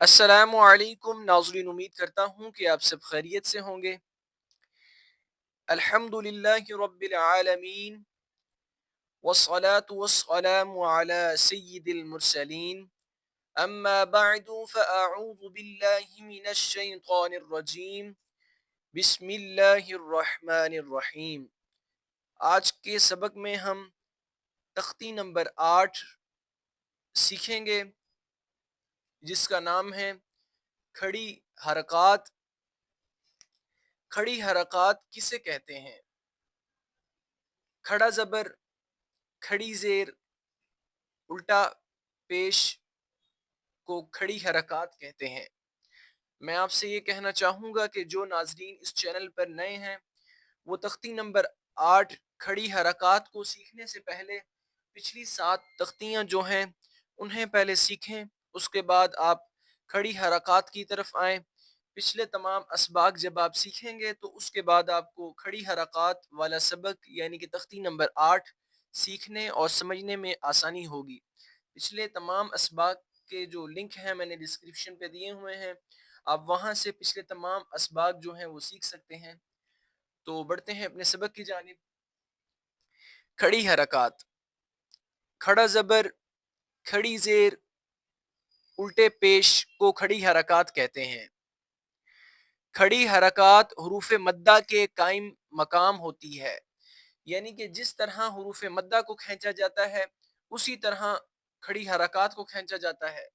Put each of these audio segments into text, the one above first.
السلام علیکم ناظرین، امید کرتا ہوں کہ آپ سب خیریت سے ہوں گے۔ الحمد للہ رب العالمین والصلاة والسلام علی سید المرسلین، اما بعد فاعوذ باللہ من الشیطان الرجیم، بسم اللہ الرحمن الرحیم۔ آج کے سبق میں ہم تختی نمبر 8 سیکھیں گے، جس کا نام ہے کھڑی حرکات۔ کھڑی حرکات کسے کہتے ہیں؟ کھڑا زبر، کھڑی زیر، الٹا پیش کو کھڑی حرکات کہتے ہیں۔ میں آپ سے یہ کہنا چاہوں گا کہ جو ناظرین اس چینل پر نئے ہیں وہ تختی نمبر 8 کھڑی حرکات کو سیکھنے سے پہلے پچھلی 7 تختیاں جو ہیں انہیں پہلے سیکھیں، اس کے بعد آپ کھڑی حرکات کی طرف آئیں۔ پچھلے تمام اسباق جب آپ سیکھیں گے تو اس کے بعد آپ کو کھڑی حرکات والا سبق یعنی کہ تختی نمبر 8 سیکھنے اور سمجھنے میں آسانی ہوگی۔ پچھلے تمام اسباق کے جو لنک ہیں میں نے ڈسکرپشن پہ دیے ہوئے ہیں، آپ وہاں سے پچھلے تمام اسباق جو ہیں وہ سیکھ سکتے ہیں۔ تو بڑھتے ہیں اپنے سبق کی جانب۔ کھڑی حرکات، کھڑا زبر، کھڑی زیر، الٹے پیش کو کھڑی حرکات کہتے ہیں۔ کھڑی حرکات حروف مدہ کے قائم مقام ہوتی ہے، یعنی کہ جس طرح حروف مدہ کو کھینچا جاتا ہے اسی طرح کھڑی حرکات کو کھینچا جاتا ہے،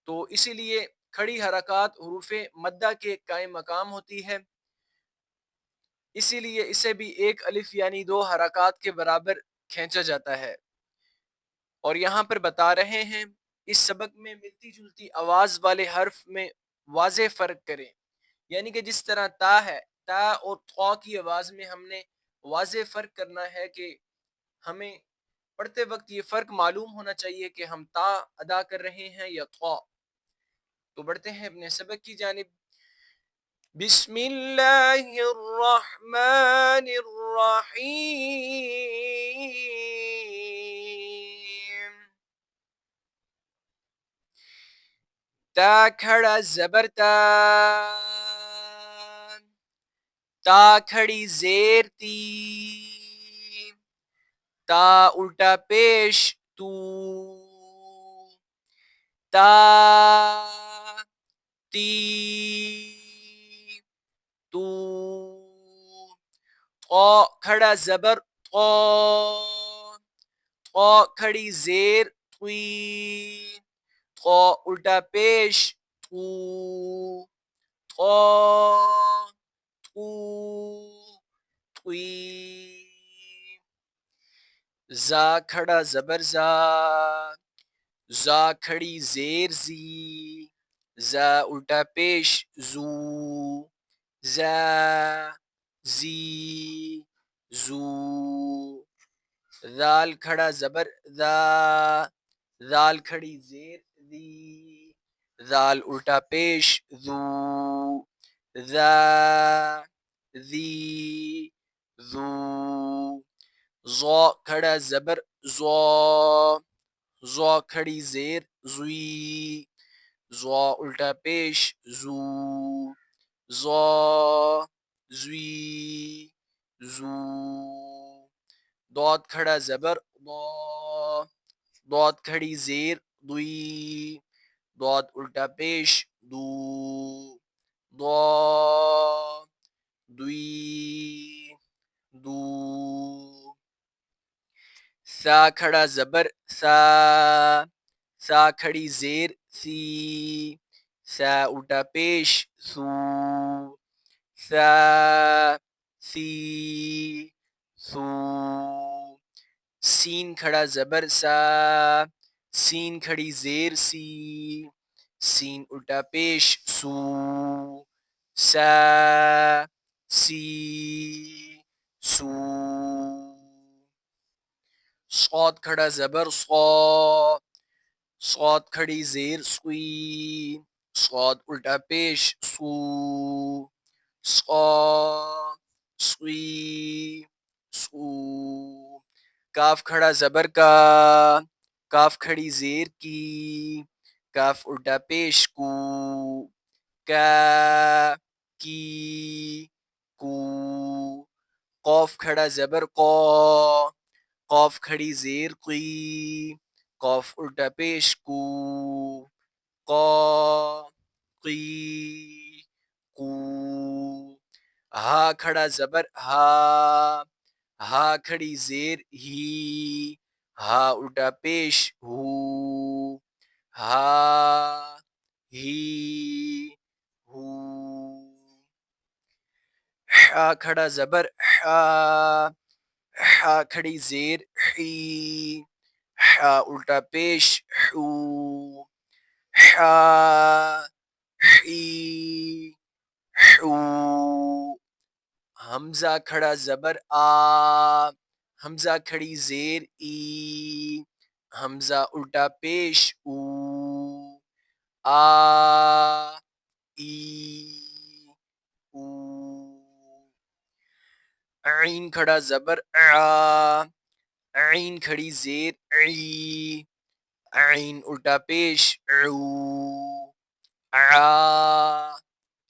تو اسی لیے کھڑی حرکات حروف مدہ کے قائم مقام ہوتی ہے، اسی لیے اسے بھی ایک الف یعنی 2 حرکات کے برابر کھینچا جاتا ہے۔ اور یہاں پر بتا رہے ہیں اس سبق میں ملتی جلتی آواز والے حرف میں واضح فرق کریں، یعنی کہ جس طرح تا ہے، تا اور طا کی آواز میں ہم نے واضح فرق کرنا ہے کہ ہمیں پڑھتے وقت یہ فرق معلوم ہونا چاہیے کہ ہم تا ادا کر رہے ہیں یا طا۔ تو بڑھتے ہیں اپنے سبق کی جانب۔ بسم اللہ الرحمن الرحیم۔ تا کھڑا زبر تا، تا کھڑی زیر تی، تا الٹا پیش تو، تا تی تو، طا کھڑا زبر طا، طا کھڑی زیر طوی، طا الٹا پیش طو، طا طو طوی۔ زا کھڑا زبر زا، زا کھڑی زیر زی، زا الٹا پیش زو، زا زی زو۔ ذال کھڑا زبر ذا، ذال کھڑی زیر ذی، ذال الٹا پیش ذو، ذا ذی ذو۔ ضا کھڑا زبر ضا، ضا کھڑی زیر ضوی، ضا الٹا پیش زو، ضا زوی زو۔ ضاد کھڑا زبر ضا، ضاد کھڑی زیر ضوی، ضاد الٹا پیش دو، ضا دوی دو۔ سا کھڑا زبر سا، سا کھڑی زیر سی، سا الٹا پیش سو، سا سی سو۔ سین کھڑا زبر سا، سین کھڑی زیر سی، سین الٹا پیش سو، سا سی سو۔ صاد کھڑا زبر صا، صاد کھڑی زیر سوئی، صاد الٹا پیش سو، صا سوئی سو۔ کاف کھڑا زبر کا، کاف کھڑی زیر کی، کاف الٹا پیش کو، کا کی کو، قوف کھڑا زبر قو، قوف کھڑی زیر قی، قوف الٹا پیش کو، قو قی قو، ہا کھڑا زبر ہا، ہا کھڑی زیر ہی، ہا الٹا پیش ہو، ہا ہی ہو، ہا کھڑا زبر ہا، ہا کھڑی زیر ہی، ہا الٹا پیش ہو، ہا ہی ہو، حمزہ کھڑا زبر آ، حمزہ کھڑی زیر ای، حمزہ الٹا پیش او، آ ای او، عین کھڑا زبر آ، عین کھڑی زیر عی، عین الٹا پیش عو، عا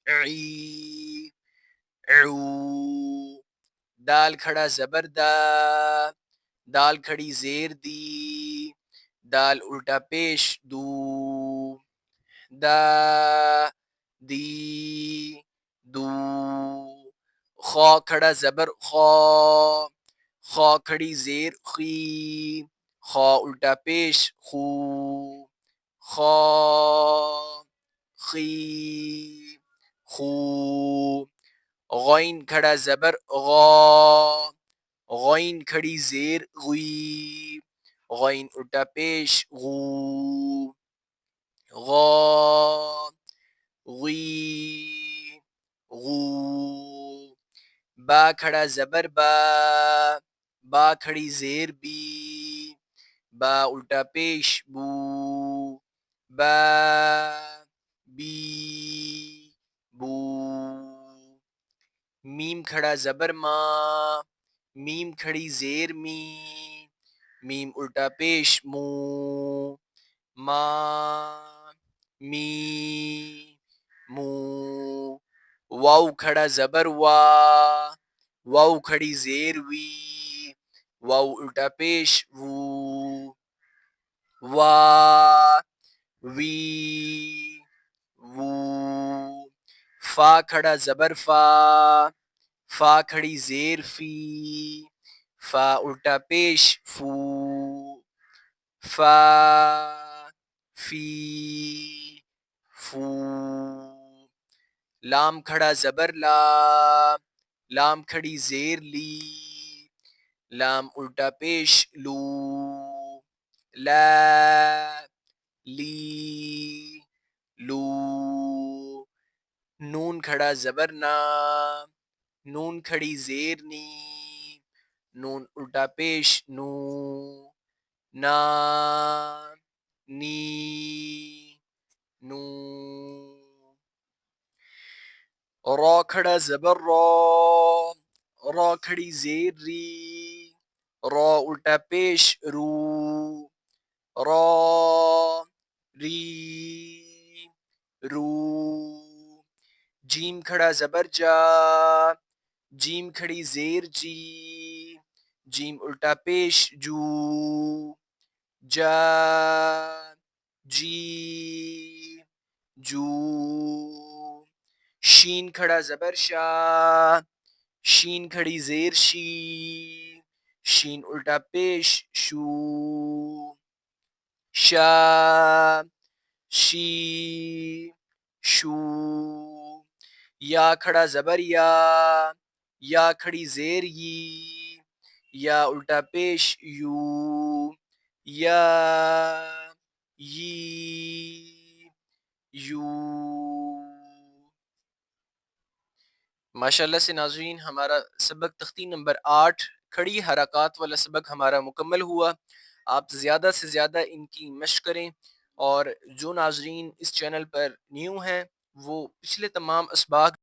عی عو، دال کھڑا زبر دا، دال کھڑی زیر دی، دال الٹا پیش دو، دا دی دو، خا کھڑا زبر خا، خا کھڑی زیر خی، خا الٹا پیش خو، خا خی خو، غین کھڑا زبر غا، غین کھڑی زیر غی، غین الٹا پیش غو، غا غی غو، با کھڑا زبر با، با کھڑی زیر بی، با الٹا پیش بو، با بی بو، میم کھڑا زبر ما، میم کھڑی زیر می، میم الٹا پیش مو، ما می مو، واو کھڑا زبر وا، واو کھڑی زیر وی، واو الٹا پیش وو، وا وی وو، فا کھڑا زبر فا، فا کھڑی زیر فی، فا الٹا پیش فو، فا فی فو، لام کھڑا زبر لا، لام کھڑی زیر لی، لام الٹا پیش لو، لا لی لو، نون کھڑا زبر نا، نون کھڑی زیر نی، نون الٹا پیش نو، نا نی نو، را کھڑا زبر را، را کھڑی زیر ری، را الٹا پیش رو، را ری رو، جیم کھڑا زبر جا، جیم کھڑی زیر جی، جیم الٹا پیش جو، جا جی جو، شین کھڑا زبر شا، شین کھڑی زیر شی، شین الٹا پیش شو، شا شی شو، یا کھڑا زبر یا، یا کھڑی زیر یی، یا الٹا پیش یو، یا یی یو۔ ماشاءاللہ سے ناظرین، ہمارا سبق تختی نمبر 8 کھڑی حرکات والا سبق ہمارا مکمل ہوا۔ آپ زیادہ سے زیادہ ان کی مشق کریں، اور جو ناظرین اس چینل پر نیو ہیں وہ پچھلے تمام اسباق